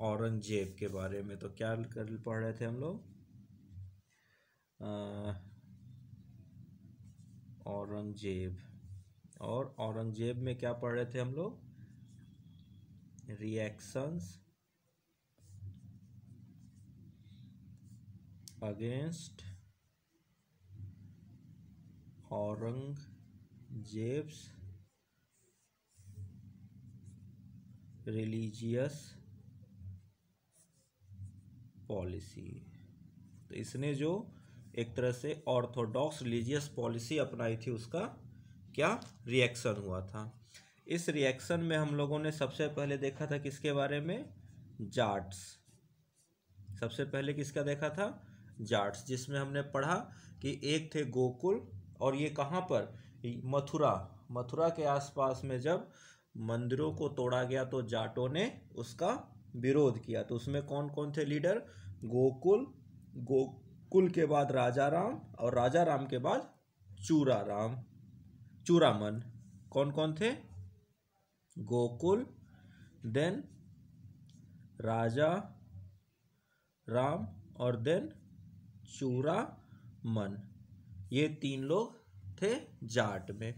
औरंगजेब के बारे में। तो क्या कर पढ़ रहे थे हम लोग? औरंगजेब। और औरंगजेब में क्या पढ़ रहे थे हम लोग? Reactions against Aurangzeb's religious policy. तो इसने जो एक तरह से ऑर्थोडॉक्स रिलीजियस पॉलिसी अपनाई थी, उसका क्या रिएक्शन हुआ था। इस रिएक्शन में हम लोगों ने सबसे पहले देखा था किसके बारे में? जाट्स। सबसे पहले किसका देखा था? जाट्स, जिसमें हमने पढ़ा कि एक थे गोकुल, और ये कहाँ पर? मथुरा। मथुरा के आसपास में जब मंदिरों को तोड़ा गया तो जाटों ने उसका विरोध किया। तो उसमें कौन कौन थे लीडर? गोकुल, गोकुल के बाद राजा राम, और राजा राम के बाद चूरामन। कौन कौन थे? गोकुल, देन राजा राम, और देन चूरामन। ये 3 लोग थे जाट में।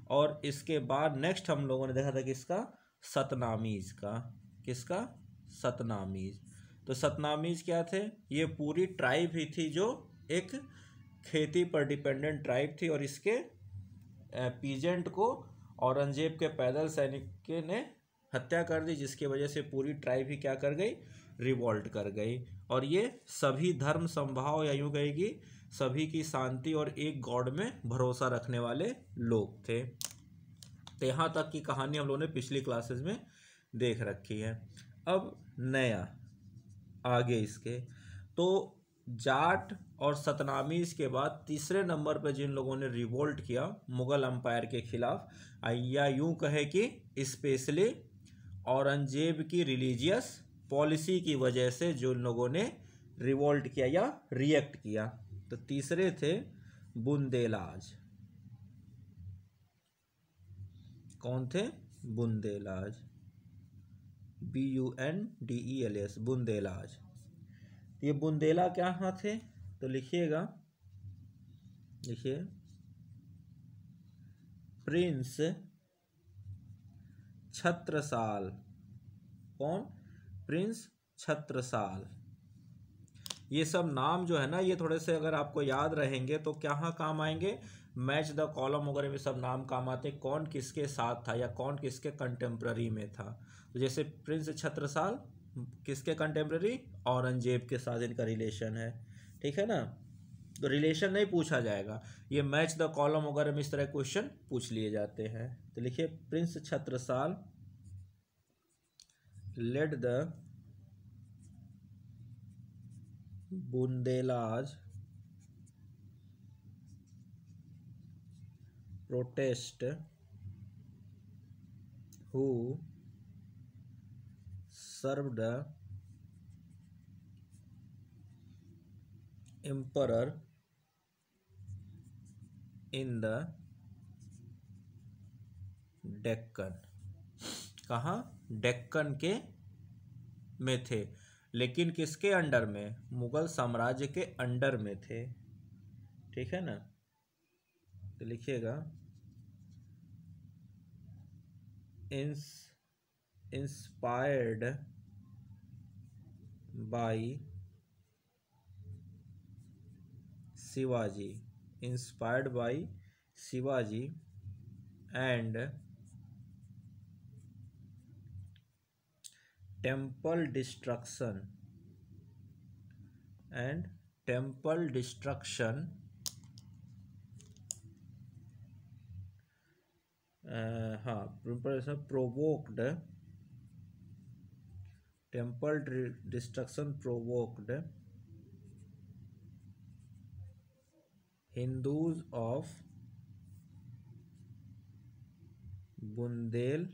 और इसके बाद नेक्स्ट हम लोगों ने देखा था किसका? सतनामीज का। किसका? सतनामीज। तो सतनामीज क्या थे? ये पूरी ट्राइब ही थी जो एक खेती पर डिपेंडेंट ट्राइब थी, और इसके पीजेंट को औरंगजेब के पैदल सैनिक ने हत्या कर दी, जिसकी वजह से पूरी ट्राइब ही क्या कर गई? रिवॉल्ट कर गई। और ये सभी धर्म समभाव, या यूँ कहेगी सभी की शांति और एक गॉड में भरोसा रखने वाले लोग थे। तो यहाँ तक की कहानी हम लोगों ने पिछली क्लासेस में देख रखी है। अब नया आगे इसके, तो जाट और सतनामीज के बाद तीसरे नंबर पर जिन लोगों ने रिवोल्ट किया मुगल अंपायर के खिलाफ, या यूं कहे कि स्पेशली औरंगजेब की रिलीजियस पॉलिसी की वजह से जो लोगों ने रिवोल्ट किया या रिएक्ट किया, तो तीसरे थे बुंदेलाज। कौन थे? बुंदेलाज। BUNDELS, बुंदेलाज। ये बुंदेला क्या थे? तो लिखिएगा, लिखिए, प्रिंस छत्रसाल। कौन? प्रिंस छत्रसाल। ये सब नाम जो है ना, ये थोड़े से अगर आपको याद रहेंगे तो क्या काम आएंगे? मैच द कॉलम वगैरह में सब नाम काम आते, कौन किसके साथ था या कौन किसके कंटेम्प्ररी में था। तो जैसे प्रिंस छत्रसाल किसके कंटेम्प्ररी? औरंगजेब के साथ इनका रिलेशन है, ठीक है ना। तो रिलेशन नहीं पूछा जाएगा, ये मैच द कॉलम वगैरह में इस तरह क्वेश्चन पूछ लिए जाते हैं। तो लिखिए, prince Chhatrasal led the Bundelas protest who served the emperor in the Deccan. कहाँ? डेक्कन के में थे, लेकिन किसके अंडर में? मुगल साम्राज्य के अंडर में थे, ठीक है ना। तो लिखिएगा, inspired by Shivaji, inspired by Shivaji and temple destruction provoked Hindus of Bundelkhand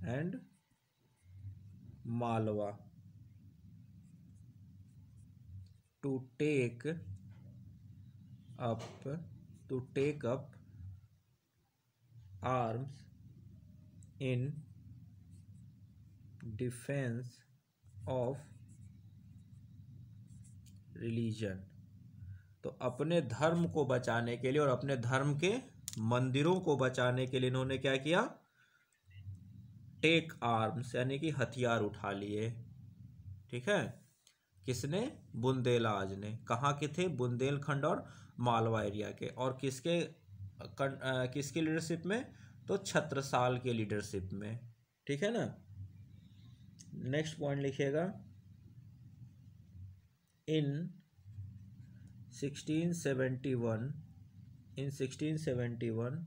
and Malwa to take up arms in defence of religion. तो अपने धर्म को बचाने के लिए और अपने धर्म के मंदिरों को बचाने के लिए इन्होंने क्या किया, टेक आर्म्स यानी कि हथियार उठा लिए। ठीक है, किसने, बुंदेलाज ने। कहाँ के थे, बुंदेलखंड और मालवा एरिया के। और किसकी लीडरशिप में, तो छत्रसाल के लीडरशिप में। ठीक है ना। नेक्स्ट पॉइंट लिखिएगा, इन 1671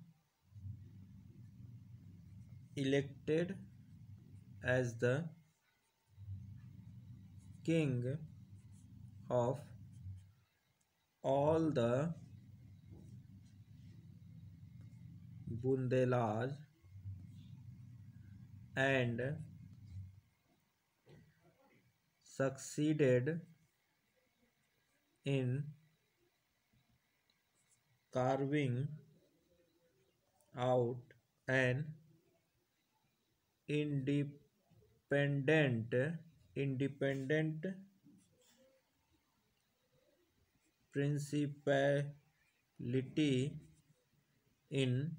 elected as the king of all the Bundelaj and succeeded in carving out an independent principality in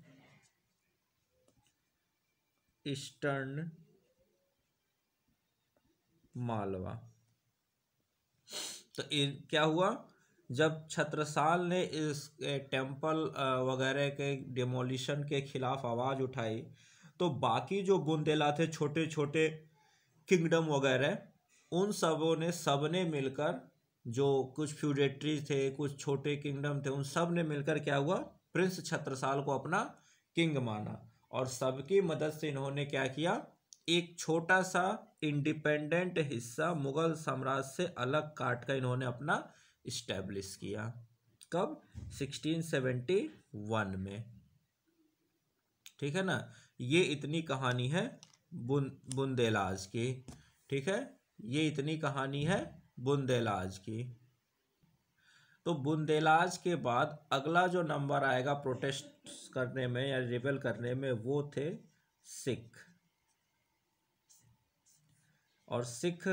eastern Malwa. तो क्या हुआ, जब छत्रसाल ने इस टेम्पल वगैरह के डिमोलिशन के खिलाफ आवाज़ उठाई, तो बाकी जो बुंदेला थे, छोटे छोटे किंगडम वगैरह, उन सबने मिलकर, जो कुछ फ्यूडेटरी थे, कुछ छोटे किंगडम थे, उन सब ने मिलकर क्या हुआ, प्रिंस छत्रसाल को अपना किंग माना। और सबकी मदद से इन्होंने क्या किया, एक छोटा सा इंडिपेंडेंट हिस्सा मुगल साम्राज्य से अलग काट कर इन्होंने अपना इस्टेब्लिश किया। कब, 1671 में। ठीक है ना। ये इतनी कहानी है बुंदेलाज की। ठीक है, ये इतनी कहानी है बुंदेलाज की। तो बुंदेलाज के बाद अगला जो नंबर आएगा प्रोटेस्ट करने में या रिबेल करने में, वो थे सिख। और सिख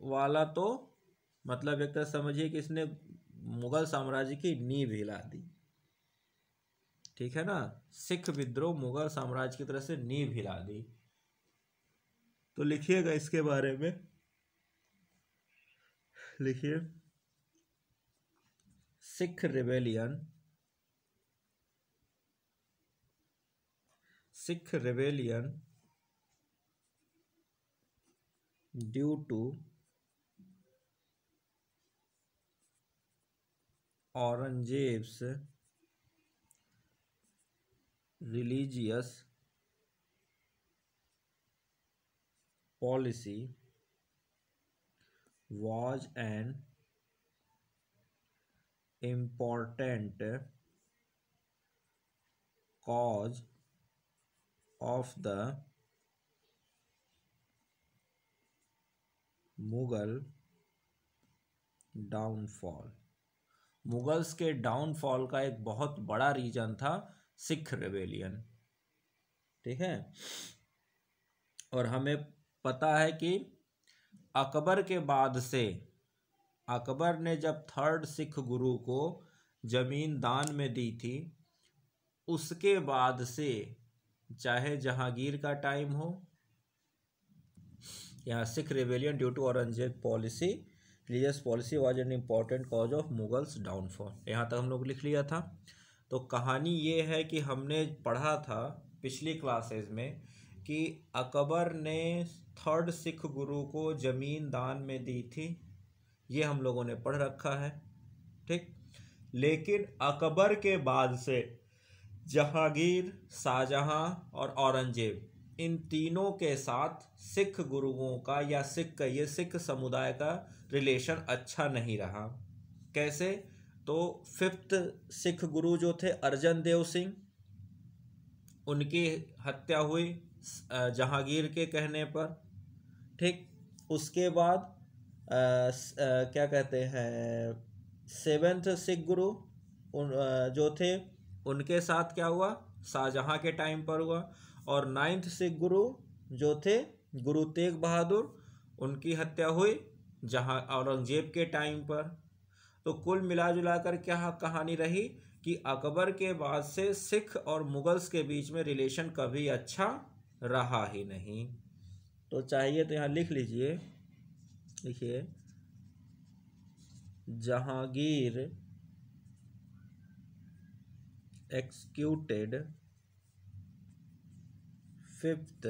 वाला तो मतलब एक तरह समझिए कि इसने मुगल साम्राज्य की नींव हिला दी। ठीक है ना, सिख विद्रोह मुगल साम्राज्य की तरह से नींव हिला दी। तो लिखिएगा इसके बारे में, लिखिए, Sikh rebellion due to Aurangzeb's religious policy was an important cause of the Mughal downfall. Mughals के डाउनफॉल का एक बहुत बड़ा रीजन था सिख रेबेलियन। ठीक है, और हमें पता है कि अकबर के बाद से, अकबर ने जब थर्ड सिख गुरु को जमीन दान में दी थी, उसके बाद से चाहे जहांगीर का टाइम हो, यहाँ Sikh rebellion due to Aurangzeb policy, religious policy was an important cause of Mughals downfall. यहाँ तक हम लोग लिख लिया था। तो कहानी ये है कि हमने पढ़ा था पिछली क्लासेस में कि अकबर ने थर्ड सिख गुरु को ज़मीन दान में दी थी, ये हम लोगों ने पढ़ रखा है। ठीक, लेकिन अकबर के बाद से जहांगीर, शाहजहां और औरंगजेब, इन तीनों के साथ सिख गुरुओं का या सिख समुदाय का रिलेशन अच्छा नहीं रहा। कैसे, तो फिफ्थ सिख गुरु जो थे अर्जन देव सिंह, उनकी हत्या हुई जहांगीर के कहने पर। ठीक, उसके बाद क्या कहते हैं, सेवेंथ सिख गुरु जो थे, उनके साथ क्या हुआ, शाहजहां के टाइम पर हुआ। और 9th सिख गुरु जो थे गुरु तेग बहादुर, उनकी हत्या हुई जहां औरंगजेब के टाइम पर। तो कुल मिला जुला कर क्या कहानी रही कि अकबर के बाद से सिख और मुगल्स के बीच में रिलेशन कभी अच्छा रहा ही नहीं। तो चाहिए तो यहाँ लिख लीजिए, लिखिए जहांगीर एक्सक्यूटेड 5th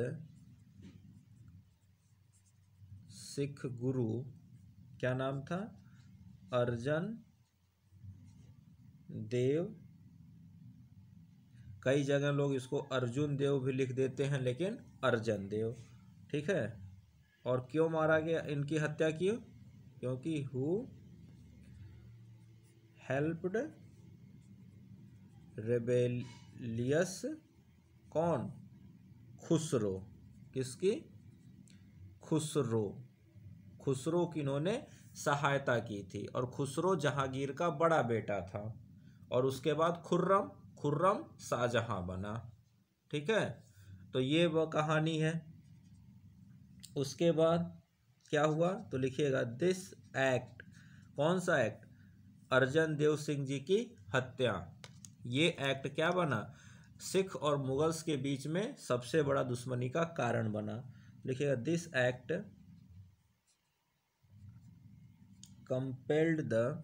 सिख गुरु, क्या नाम था, अर्जन देव। कई जगह लोग इसको अर्जुन देव भी लिख देते हैं, लेकिन अर्जन देव, ठीक है। और क्यों मारा गया, इनकी हत्या क्यों, क्योंकि हु हेल्प्ड रेबेलियस, कौन, खुसरो, किसकी, खुसरो, खुसरो की इन्होंने सहायता की थी। और खुसरो जहांगीर का बड़ा बेटा था और उसके बाद खुर्रम, खुर्रम शाहजहां बना, ठीक है। तो ये वह कहानी है। उसके बाद क्या हुआ तो लिखिएगा दिस एक्ट, कौन सा एक्ट, अर्जन देव सिंह जी की हत्या। ये एक्ट क्या बना, सिख और मुगल्स के बीच में सबसे बड़ा दुश्मनी का कारण बना। लिखिएगा this act compelled the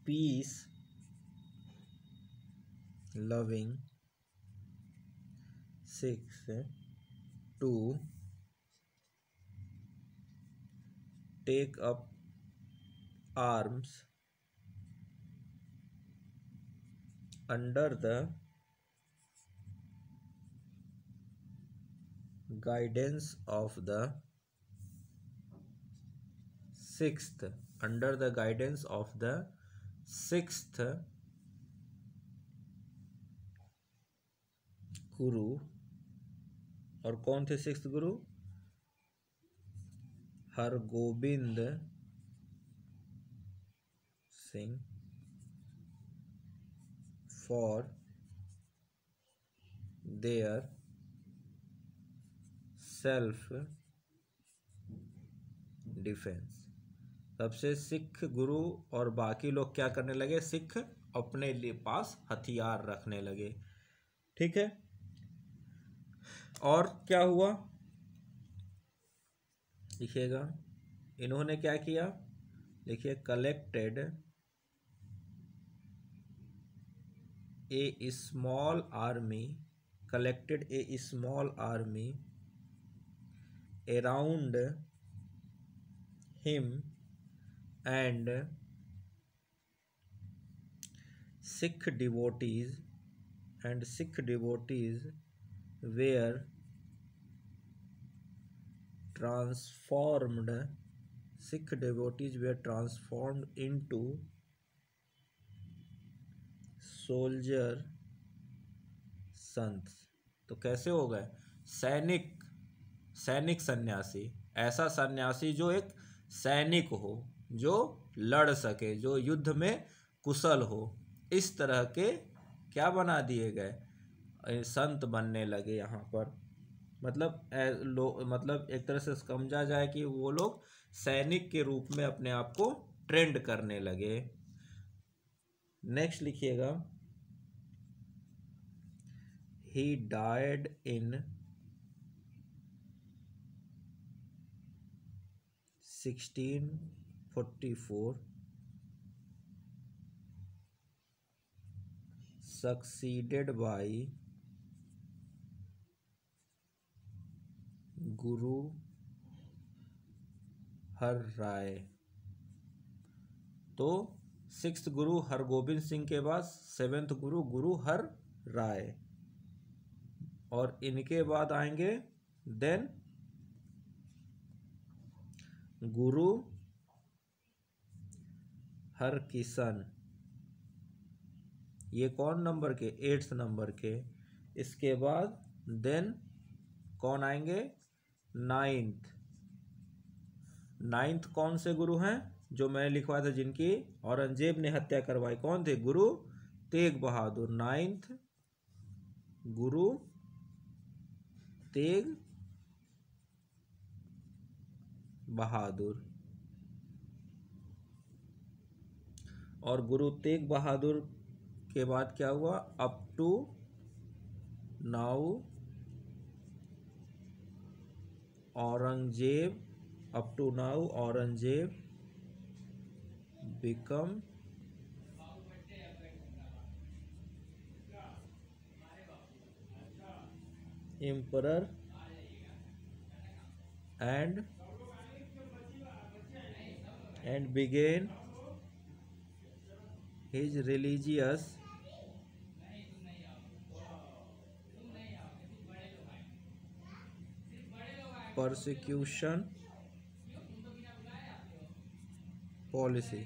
peace loving Sikhs to take up arms under the guidance of the 6th, under the guidance of the 6th गुरु। और कौन थे 6th Guru, Hargobind Singh, for their self defence. तब से सिख गुरु और बाकी लोग क्या करने लगे, सिख अपने लिए पास हथियार रखने लगे, ठीक है। और क्या हुआ लिखिएगा, इन्होंने क्या किया, लिखिए collected A small army, collected A small army around him and Sikh devotees were transformed, Sikh devotees were transformed into soldier संत। तो कैसे हो गए, सैनिक, सैनिक सन्यासी, ऐसा सन्यासी जो एक सैनिक हो, जो लड़ सके, जो युद्ध में कुशल हो, इस तरह के क्या बना दिए गए, संत बनने लगे यहाँ पर। मतलब एक तरह से समझा जाए कि वो लोग सैनिक के रूप में अपने आप को ट्रेंड करने लगे। नेक्स्ट लिखिएगा, he died in 1644 succeeded by गुरु हर राय। तो 6th गुरु हरगोबिंद सिंह के बाद 7th गुरु गुरु हर राय, और इनके बाद आएंगे देन गुरु हरकिशन, ये कौन नंबर के, 8th नंबर के। इसके बाद देन कौन आएंगे, 9th कौन से गुरु हैं, जो मैंने लिखवाया था जिनकी औरंगजेब ने हत्या करवाई, कौन थे, गुरु तेग बहादुर। 9th गुरु तेग बहादुर। और गुरु तेग बहादुर के बाद क्या हुआ? Up to now Aurangzeb, up to now Aurangzeb become emperor and began his religious persecution policy।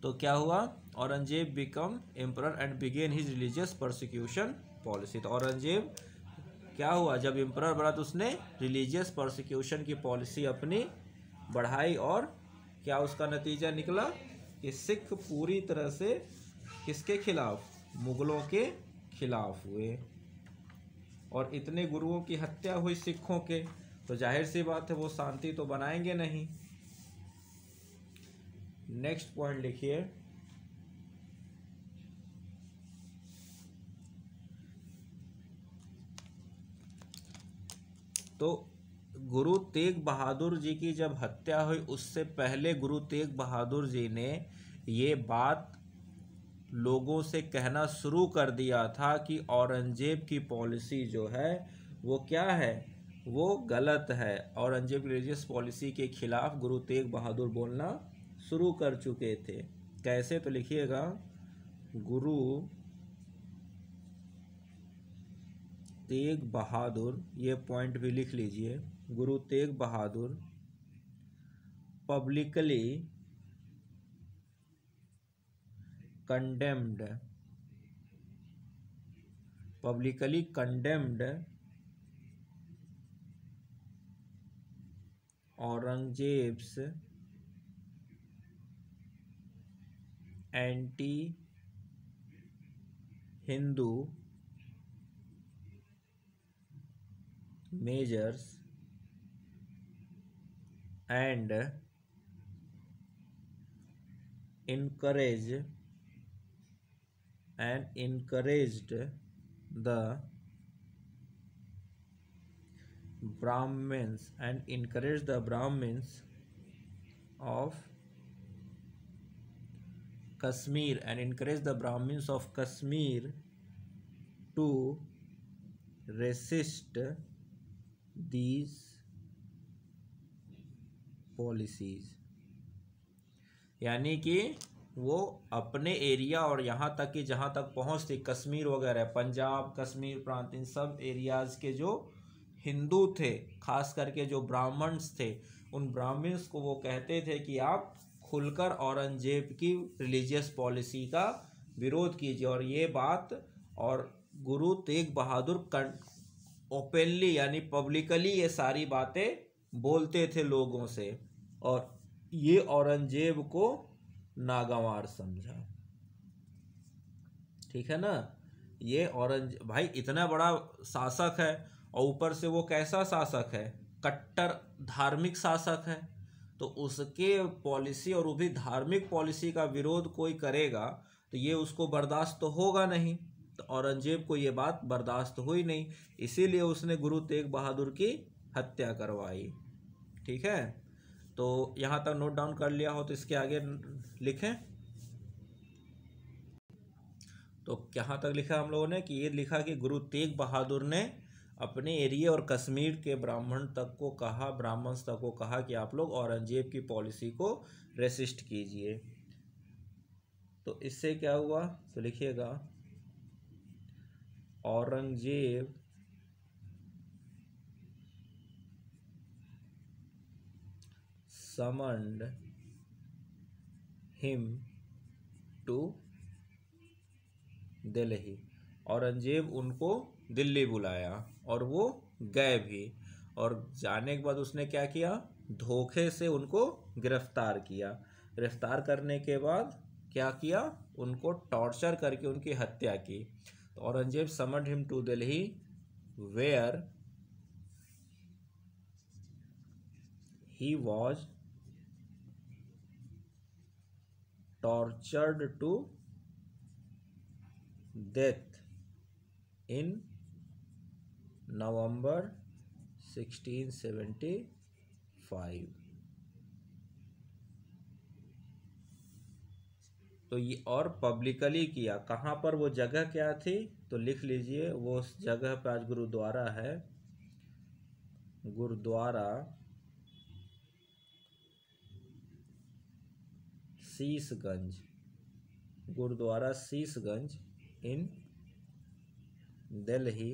तो क्या हुआ? Aurangzeb become emperor and began his religious persecution policy. तो औरंगजेब क्या हुआ? जब एम्परर बना तो उसने रिलीजियस परसिक्यूशन की पॉलिसी अपनी बढ़ाई, और क्या उसका नतीजा निकला कि सिख पूरी तरह से किसके खिलाफ? मुगलों के खिलाफ हुए। और इतने गुरुओं की हत्या हुई सिखों के, तो जाहिर सी बात है वो शांति तो बनाएंगे नहीं। नेक्स्ट पॉइंट लिखिए, तो गुरु तेग बहादुर जी की जब हत्या हुई उससे पहले गुरु तेग बहादुर जी ने ये बात लोगों से कहना शुरू कर दिया था कि औरंगजेब की पॉलिसी जो है वो क्या है? वो गलत है। औरंगजेब की रिलीजियस पॉलिसी के खिलाफ गुरु तेग बहादुर बोलना शुरू कर चुके थे। कैसे? तो लिखिएगा, गुरु तेग बहादुर, ये पॉइंट भी लिख लीजिए, Guru Tegh Bahadur publicly condemned Aurangzeb's anti-Hindu measures and encouraged the Brahmins of Kashmir to resist these policies। यानी कि वो अपने एरिया और यहाँ तक कि जहाँ तक पहुँच थी, कश्मीर वगैरह, पंजाब कश्मीर प्रांत, इन सब एरियाज के जो हिंदू थे, खास करके जो ब्राह्मण्स थे, उन ब्राह्मण्स को वो कहते थे कि आप खुलकर औरंगजेब की रिलीजियस पॉलिसी का विरोध कीजिए। और ये बात और गुरु तेग बहादुर ओपनली यानी पब्लिकली ये सारी बातें बोलते थे लोगों से, और ये औरंगजेब को नागवार समझा। ठीक है ना? ये औरंगजेब भाई इतना बड़ा शासक है, और ऊपर से वो कैसा शासक है? कट्टर धार्मिक शासक है। तो उसके पॉलिसी और वो भी धार्मिक पॉलिसी का विरोध कोई करेगा तो ये उसको बर्दाश्त तो होगा नहीं। तो औरंगजेब को ये बात बर्दाश्त हुई नहीं, इसीलिए उसने गुरु तेग बहादुर की हत्या करवाई। ठीक है, तो यहाँ तक नोट डाउन कर लिया हो तो इसके आगे लिखें। तो यहाँ तक लिखा हम लोगों ने कि ये लिखा कि गुरु तेग बहादुर ने अपने एरिया और कश्मीर के ब्राह्मण तक को कहा कि आप लोग औरंगजेब की पॉलिसी को रेसिस्ट कीजिए। तो इससे क्या हुआ? तो लिखिएगा, Aurangzeb summoned him to Delhi. Aurangzeb उनको दिल्ली बुलाया और वो गए भी, और जाने के बाद उसने क्या किया? धोखे से उनको गिरफ्तार किया। गिरफ्तार करने के बाद क्या किया? उनको टॉर्चर करके उनकी हत्या की। तो Aurangzeb summoned him to Delhi where he was tortured to death in November 1675। तो ये और पब्लिकली किया। कहाँ पर, वो जगह क्या थी, तो लिख लीजिए, वो उस जगह पर आज गुरुद्वारा है, Gurdwara Sis Ganj, Gurdwara Sis Ganj in Delhi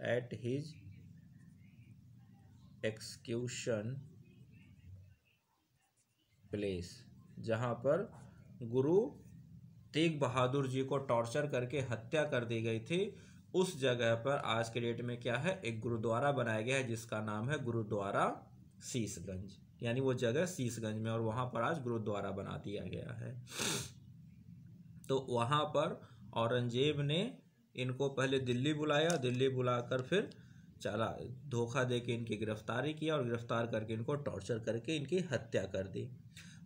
at his execution place, जहाँ पर गुरु तेग बहादुर जी को टॉर्चर करके हत्या कर दी गई थी। उस जगह पर आज के डेट में क्या है, एक गुरुद्वारा बनाया गया है जिसका नाम है गुरुद्वारा शीशगंज, यानी वो जगह शीशगंज में, और वहाँ पर आज गुरुद्वारा बना दिया गया है। तो वहाँ पर औरंगजेब ने इनको पहले दिल्ली बुलाया, दिल्ली बुलाकर फिर चला धोखा दे के इनकी गिरफ्तारी किया और गिरफ्तार करके इनको टॉर्चर करके इनकी हत्या कर दी।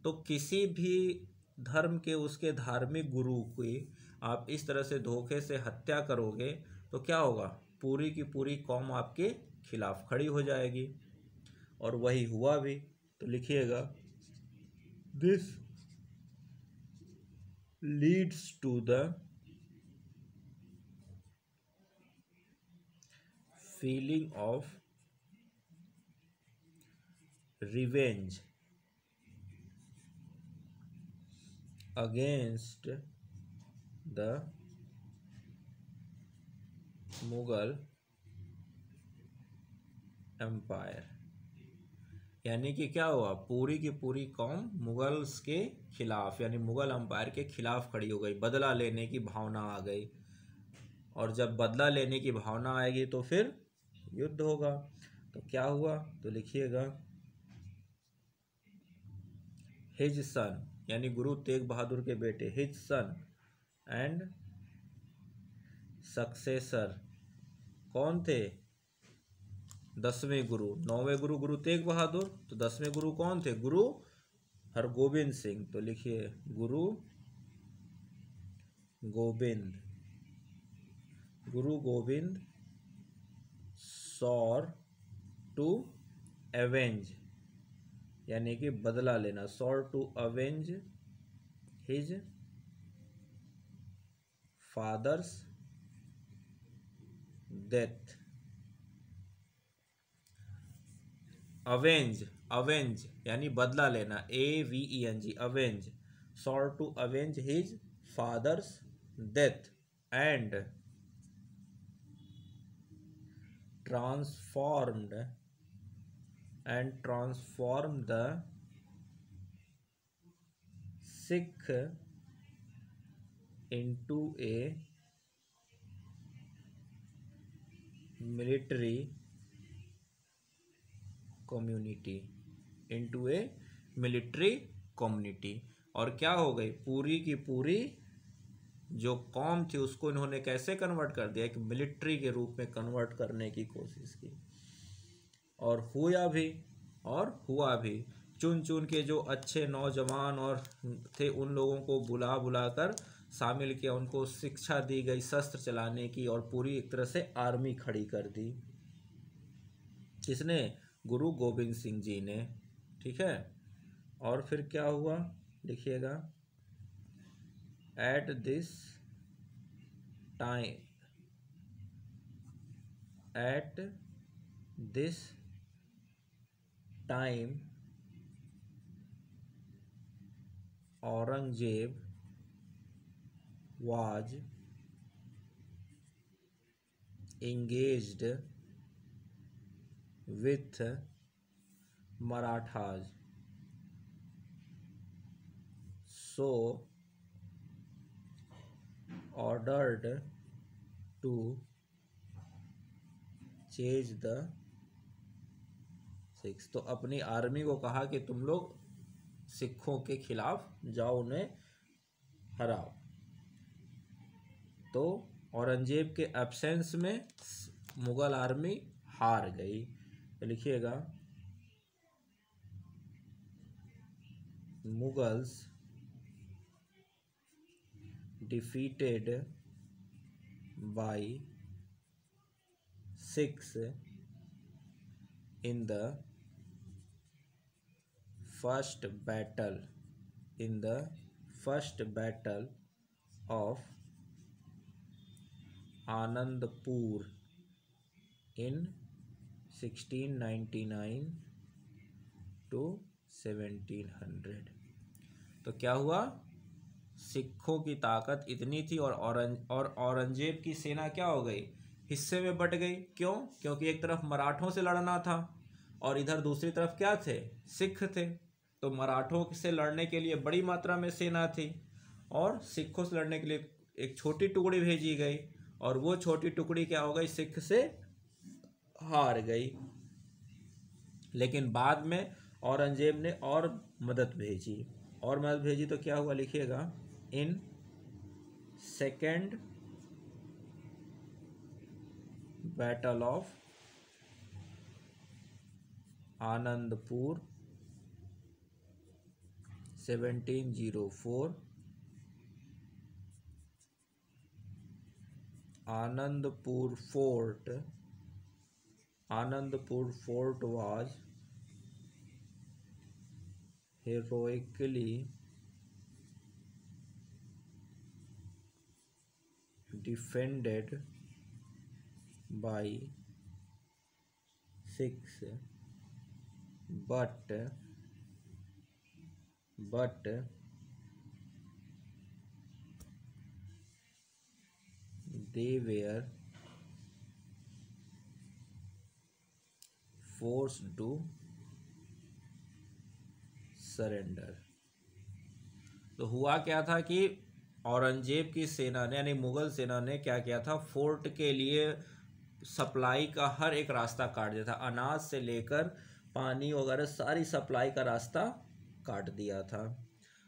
तो किसी भी धर्म के उसके धार्मिक गुरु की आप इस तरह से धोखे से हत्या करोगे तो क्या होगा, पूरी की पूरी कौम आपके खिलाफ खड़ी हो जाएगी, और वही हुआ भी। तो लिखिएगा, this leads to the feeling of revenge against the Mughal Empire। यानी कि क्या हुआ, पूरी की पूरी कौम मुगल्स के खिलाफ, यानी मुगल अंपायर के खिलाफ खड़ी हो गई, बदला लेने की भावना आ गई। और जब बदला लेने की भावना आएगी तो फिर युद्ध होगा। तो क्या हुआ, तो लिखिएगा, हिज सन, यानी गुरु तेग बहादुर के बेटे, हिज सन एंड सक्सेसर, कौन थे, 10वें गुरु। 9वें गुरु गुरु तेग बहादुर, तो 10वें गुरु कौन थे, गुरु हरगोबिंद सिंह। तो लिखिए, गुरु गोविंद, गुरु गोविंद सौर टू एवेंज, यानी कि बदला लेना, swore to avenge his father's death. Avenge, avenge यानी बदला लेना, AVENG, avenge, swore to avenge his father's death and transformed the Sikh into a military community, और क्या हो गई, पूरी की पूरी जो कौम थी उसको इन्होंने कैसे कन्वर्ट कर दिया, एक मिलिट्री के रूप में कन्वर्ट करने की कोशिश की, और हुआ भी। चुन चुन के जो अच्छे नौजवान और थे उन लोगों को बुला बुलाकर शामिल किया, उनको शिक्षा दी गई शस्त्र चलाने की, और पूरी एक तरह से आर्मी खड़ी कर दी। किसने, गुरु गोविंद सिंह जी ने। ठीक है, और फिर क्या हुआ, लिखिएगा, at this time Aurangzeb was engaged with Marathas, so ordered to chase the Sikhs। तो अपनी आर्मी को कहा कि तुम लोग सिखों के खिलाफ जाओ, उन्हें हराओ। तो औरंगजेब के एब्सेंस में मुगल आर्मी हार गई। तो लिखिएगा Mughals defeated by Sikhs in the first battle of Anandpur in 1699 to 1700। तो क्या हुआ, सिखों की ताकत इतनी थी और औरंगजेब की सेना क्या हो गई, हिस्से में बट गई। क्यों? क्योंकि एक तरफ मराठों से लड़ना था और इधर दूसरी तरफ क्या थे, सिख थे। तो मराठों से लड़ने के लिए बड़ी मात्रा में सेना थी और सिखों से लड़ने के लिए एक छोटी टुकड़ी भेजी गई और वो छोटी टुकड़ी क्या हो गई, सिख से हार गई। लेकिन बाद में औरंगजेब ने और मदद भेजी तो क्या हुआ, लिखिएगा in second battle of Anandpur 1704 Anandpur fort was heroically defended by Sikhs, but they were forced to surrender. तो हुआ क्या था कि औरंगजेब की सेना ने यानी मुगल सेना ने क्या किया था, फोर्ट के लिए सप्लाई का हर एक रास्ता काट दिया था, अनाज से लेकर पानी वगैरह सारी सप्लाई का रास्ता काट दिया था।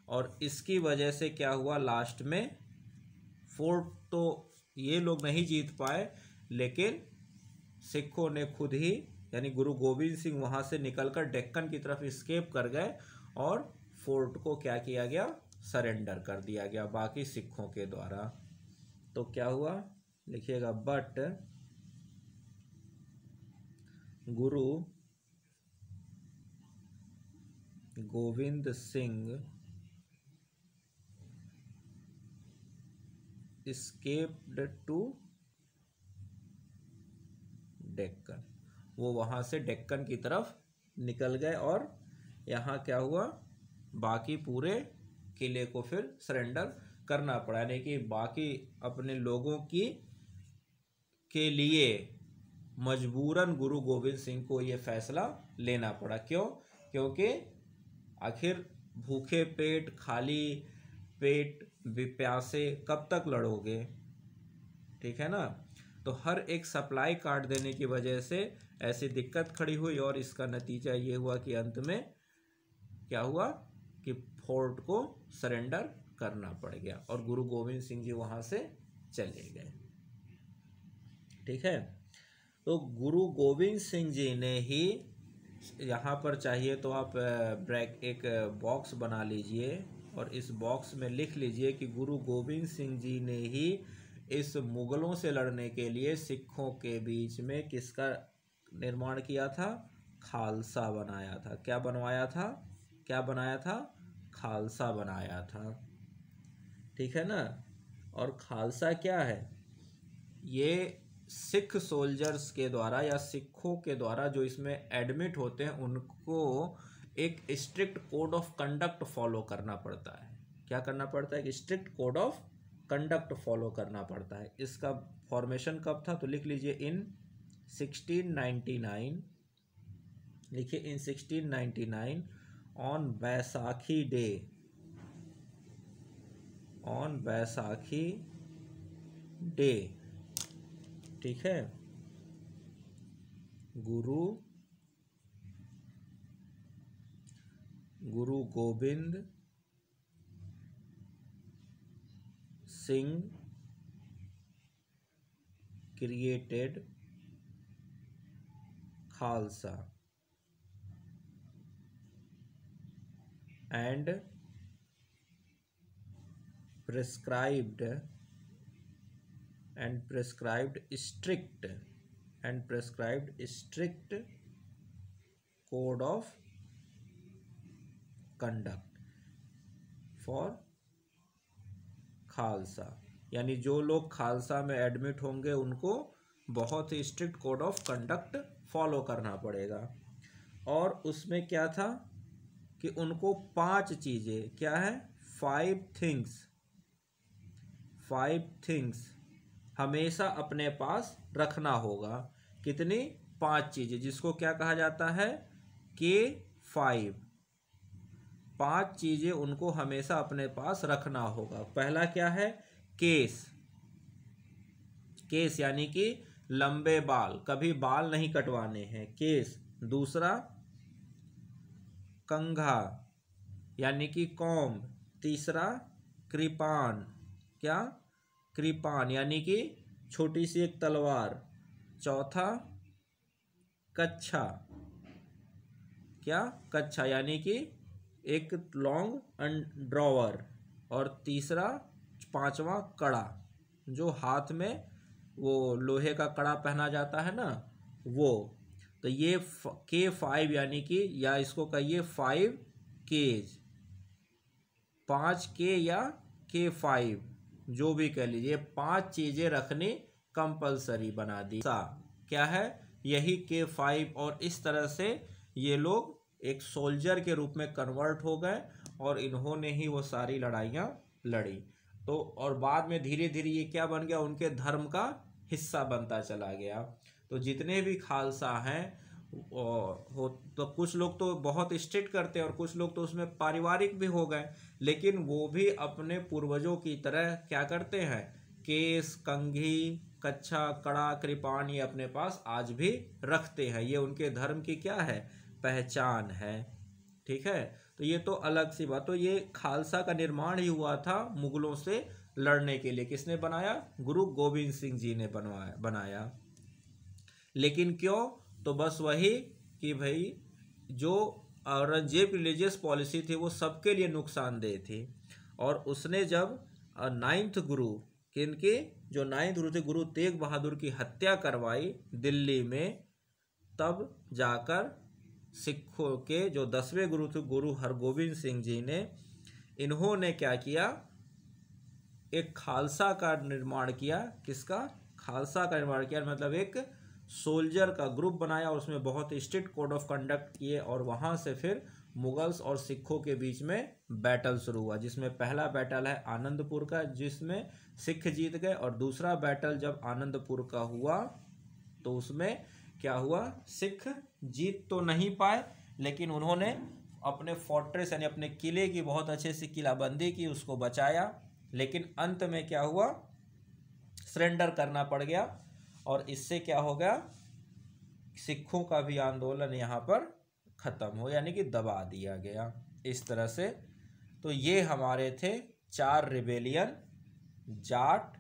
और इसकी वजह से क्या हुआ, लास्ट में फोर्ट तो ये लोग नहीं जीत पाए, लेकिन सिखों ने खुद ही यानी गुरु गोविंद सिंह वहां से निकलकर डेक्कन की तरफ एस्केप कर गए और फोर्ट को क्या किया गया, सरेंडर कर दिया गया बाकी सिखों के द्वारा। तो क्या हुआ, लिखिएगा but Guru Govind Singh escaped to Deccan, वो वहां से डेक्कन की तरफ निकल गए और यहाँ क्या हुआ, बाकी पूरे किले को फिर सरेंडर करना पड़ा, यानी कि बाकी अपने लोगों की के लिए मजबूरन गुरु गोविंद सिंह को ये फैसला लेना पड़ा। क्यों? क्योंकि आखिर भूखे पेट, खाली पेट, प्यासे कब तक लड़ोगे, ठीक है ना। तो हर एक सप्लाई काट देने की वजह से ऐसी दिक्कत खड़ी हुई और इसका नतीजा ये हुआ कि अंत में क्या हुआ कि फोर्ट को सरेंडर करना पड़ गया और गुरु गोविंद सिंह जी वहां से चले गए। ठीक है, तो गुरु गोविंद सिंह जी ने ही, यहाँ पर चाहिए तो आप एक बॉक्स बना लीजिए और इस बॉक्स में लिख लीजिए कि गुरु गोविंद सिंह जी ने ही इस मुगलों से लड़ने के लिए सिखों के बीच में किसका निर्माण किया था, खालसा बनाया था। क्या बनवाया था, क्या बनाया था, खालसा बनाया था। ठीक है ना। और खालसा क्या है, ये सिख सोल्जर्स के द्वारा या सिखों के द्वारा जो इसमें एडमिट होते हैं उनको एक strict code of conduct follow करना पड़ता है। क्या करना पड़ता है, एक strict code of conduct follow करना पड़ता है। इसका फॉर्मेशन कब था, तो लिख लीजिए इन 1699, लिखिए इन 1699 on Baisakhi day, on Baisakhi day. ठीक है, गुरु Govind Singh created Khalsa and prescribed strict code of conduct for Khalsa. यानी जो लोग खालसा में एडमिट होंगे उनको बहुत ही strict code of conduct follow करना पड़ेगा। और उसमें क्या था कि उनको 5 चीज़ें, क्या है, 5 थिंग्स हमेशा अपने पास रखना होगा। कितनी? 5 चीज़ें, जिसको क्या कहा जाता है, K5। 5 चीज़ें उनको हमेशा अपने पास रखना होगा। पहला क्या है? केस यानी कि लंबे बाल, कभी बाल नहीं कटवाने हैं, केस। दूसरा कंघा यानी कि कॉम्ब। तीसरा कृपान, क्या? कृपान यानी कि छोटी सी एक तलवार। चौथा कच्छा, क्या? कच्छा यानी कि एक लॉन्ग ड्रॉवर। और तीसरा 5वां कड़ा, जो हाथ में वो लोहे का कड़ा पहना जाता है ना, वो। तो ये K5 यानी कि, या इसको कहिए 5 केज, 5K या K5, जो भी कह लीजिए। 5 चीज़ें रखनी कंपलसरी बना दी। क्या है? यही K5। और इस तरह से ये लोग एक सोल्जर के रूप में कन्वर्ट हो गए और इन्होंने ही वो सारी लड़ाइयाँ लड़ी। तो और बाद में धीरे धीरे ये क्या बन गया, उनके धर्म का हिस्सा बनता चला गया। तो जितने भी खालसा हैं तो कुछ लोग तो बहुत स्ट्रिक्ट करते हैं और कुछ लोग तो उसमें पारिवारिक भी हो गए, लेकिन वो भी अपने पूर्वजों की तरह क्या करते हैं, केस, कंघी, कच्छा, कड़ा, कृपान ये अपने पास आज भी रखते हैं। ये उनके धर्म की क्या है, पहचान है। ठीक है, तो ये तो अलग सी बात। तो ये खालसा का निर्माण ही हुआ था मुगलों से लड़ने के लिए। किसने बनाया? गुरु गोविंद सिंह जी ने बनाया। लेकिन क्यों? तो बस वही कि भाई जो औरंगजेब रिलीजियस पॉलिसी थी वो सबके लिए नुकसानदेह थी। और उसने जब 9th गुरु, किनके? जो 9th गुरु थे, गुरु तेग बहादुर की हत्या करवाई दिल्ली में, तब जाकर सिखों के जो 10वें गुरु थे, गुरु हरगोविंद सिंह जी ने, इन्होंने क्या किया, एक खालसा का निर्माण किया। किसका? खालसा का निर्माण किया, मतलब एक सोल्जर का ग्रुप बनाया और उसमें बहुत स्ट्रिक्ट कोड ऑफ कंडक्ट किए। और वहाँ से फिर मुगल्स और सिखों के बीच में बैटल शुरू हुआ, जिसमें पहला बैटल है आनंदपुर का, जिसमें सिख जीत गए। और दूसरा बैटल जब आनंदपुर का हुआ तो उसमें क्या हुआ, सिख जीत तो नहीं पाए, लेकिन उन्होंने अपने फोर्ट्रेस यानी अपने किले की बहुत अच्छे से किलाबंदी की, उसको बचाया। लेकिन अंत में क्या हुआ, सरेंडर करना पड़ गया। और इससे क्या हो गया, सिखों का भी आंदोलन यहाँ पर खत्म हो, यानी कि दबा दिया गया इस तरह से। तो ये हमारे थे 4 रिबेलियन। जाट,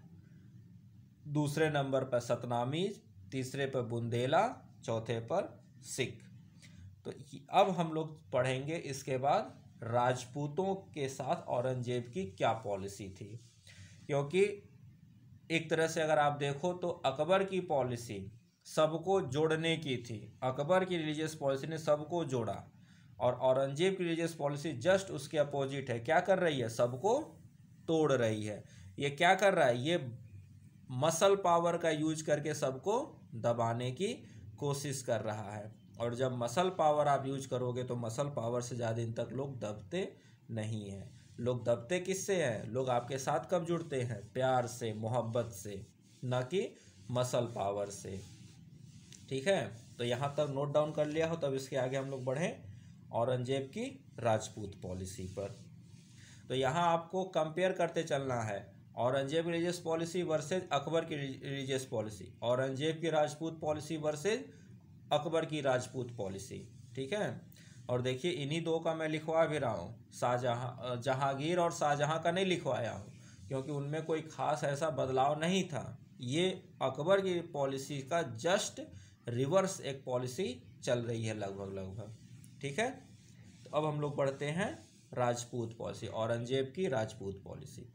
दूसरे नंबर पर सतनामीज, तीसरे पर बुंदेला, चौथे पर सिख। तो अब हम लोग पढ़ेंगे इसके बाद राजपूतों के साथ औरंगजेब की क्या पॉलिसी थी। क्योंकि एक तरह से अगर आप देखो तो अकबर की पॉलिसी सबको जोड़ने की थी। अकबर की रिलीजियस पॉलिसी ने सबको जोड़ा, और औरंगजेब की रिलीजियस पॉलिसी जस्ट उसके अपोजिट है। क्या कर रही है, सबको तोड़ रही है। ये क्या कर रहा है, ये मसल पावर का यूज करके सबको दबाने की कोशिश कर रहा है। और जब मसल पावर आप यूज करोगे तो मसल पावर से ज़्यादा दिन तक लोग दबते नहीं हैं। लोग दबते किससे हैं, लोग आपके साथ कब जुड़ते हैं, प्यार से, मोहब्बत से, ना कि मसल पावर से। ठीक है, तो यहाँ तक नोट डाउन कर लिया हो, तब इसके आगे हम लोग बढ़ें औरंगजेब की राजपूत पॉलिसी पर। तो यहाँ आपको कंपेयर करते चलना है, औरंगजेब की रिलीजियस पॉलिसी वर्सेज अकबर की रिलीजियस पॉलिसी, औरंगजेब की राजपूत पॉलिसी वर्सेज अकबर की राजपूत पॉलिसी। ठीक है, और देखिए इन्हीं दो का मैं लिखवा भी रहा हूँ, जहांगीर और शाहजहां का नहीं लिखवाया हूँ। क्योंकि उनमें कोई खास ऐसा बदलाव नहीं था। ये अकबर की पॉलिसी का जस्ट रिवर्स एक पॉलिसी चल रही है लगभग। ठीक है, तो अब हम लोग पढ़ते हैं राजपूत पॉलिसी, औरंगजेब की राजपूत पॉलिसी।